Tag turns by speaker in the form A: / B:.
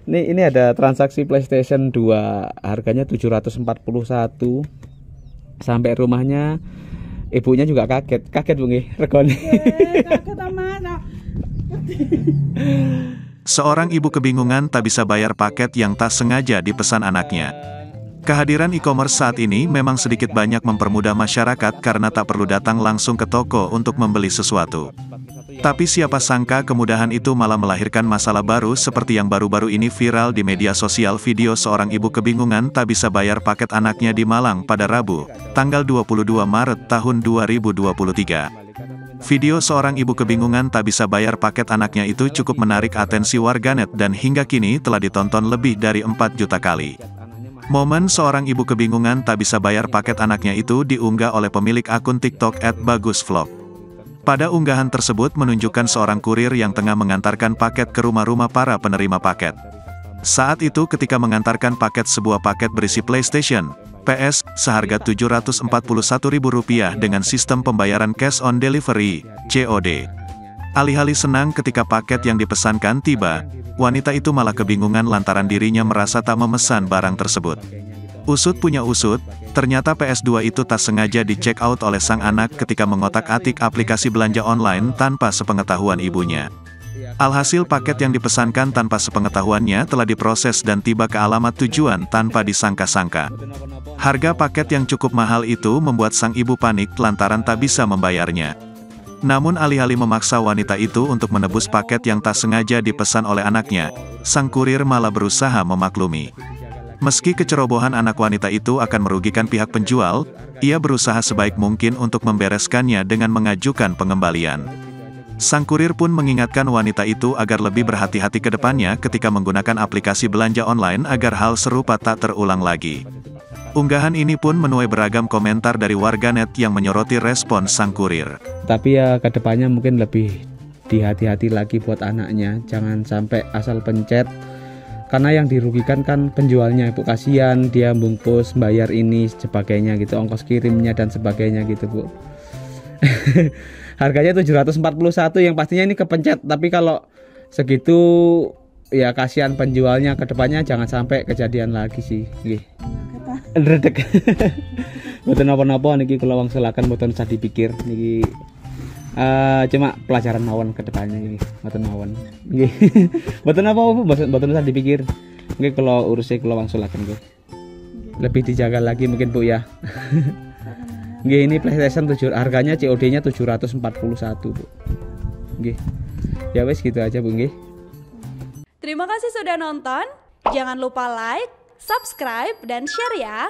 A: Ini ada transaksi PlayStation 2 harganya 741. Sampai rumahnya ibunya juga kaget Bu nggih regane.
B: Kaget amat.
C: Seorang ibu kebingungan tak bisa bayar paket yang tak sengaja dipesan anaknya. Kehadiran e-commerce saat ini memang sedikit banyak mempermudah masyarakat karena tak perlu datang langsung ke toko untuk membeli sesuatu. Tapi siapa sangka kemudahan itu malah melahirkan masalah baru seperti yang baru-baru ini viral di media sosial. Video seorang ibu kebingungan tak bisa bayar paket anaknya di Malang pada Rabu, tanggal 22 Maret tahun 2023. Video seorang ibu kebingungan tak bisa bayar paket anaknya itu cukup menarik atensi warganet dan hingga kini telah ditonton lebih dari 4 juta kali. Momen seorang ibu kebingungan tak bisa bayar paket anaknya itu diunggah oleh pemilik akun TikTok @bagusvlog. Pada unggahan tersebut menunjukkan seorang kurir yang tengah mengantarkan paket ke rumah-rumah para penerima paket. Saat itu ketika mengantarkan paket sebuah paket berisi PlayStation, PS, seharga Rp741.000 dengan sistem pembayaran cash on delivery, COD. Alih-alih senang ketika paket yang dipesankan tiba, wanita itu malah kebingungan lantaran dirinya merasa tak memesan barang tersebut. Usut punya usut, ternyata PS2 itu tak sengaja di-check out oleh sang anak ketika mengotak-atik aplikasi belanja online tanpa sepengetahuan ibunya. Alhasil paket yang dipesankan tanpa sepengetahuannya telah diproses dan tiba ke alamat tujuan tanpa disangka-sangka. Harga paket yang cukup mahal itu membuat sang ibu panik lantaran tak bisa membayarnya. Namun alih-alih memaksa wanita itu untuk menebus paket yang tak sengaja dipesan oleh anaknya, sang kurir malah berusaha memaklumi. Meski kecerobohan anak wanita itu akan merugikan pihak penjual, ia berusaha sebaik mungkin untuk membereskannya dengan mengajukan pengembalian. Sang kurir pun mengingatkan wanita itu agar lebih berhati-hati ke depannya ketika menggunakan aplikasi belanja online agar hal serupa tak terulang lagi. Unggahan ini pun menuai beragam komentar dari warganet yang menyoroti respon sang kurir.
A: Tapi ya kedepannya mungkin lebih dihati-hati lagi buat anaknya, jangan sampai asal pencet. Karena yang dirugikan kan penjualnya, Bu, kasihan dia bungkus, bayar ini sebagainya gitu, ongkos kirimnya dan sebagainya gitu, Bu. Harganya 741 yang pastinya ini kepencet, tapi kalau segitu ya kasihan penjualnya, kedepannya jangan sampai kejadian lagi sih. Nggih. Redek. Mboten napa-napa niki kula wangsulaken mboten usah dipikir niki. Cuma pelajaran mawon kedepannya ini, mboten mawon. Nggih. Mboten apa-apa, mboten usah dipikir. Nggih kula uruse kula wangsulaken nggih. Lebih dijaga lagi mungkin Bu ya. Nggih, ini PlayStation 7 harganya COD-nya 741, Bu. Nggih. Ya wes gitu aja, Bu nggih.
B: Terima kasih sudah nonton. Jangan lupa like, subscribe, dan share ya.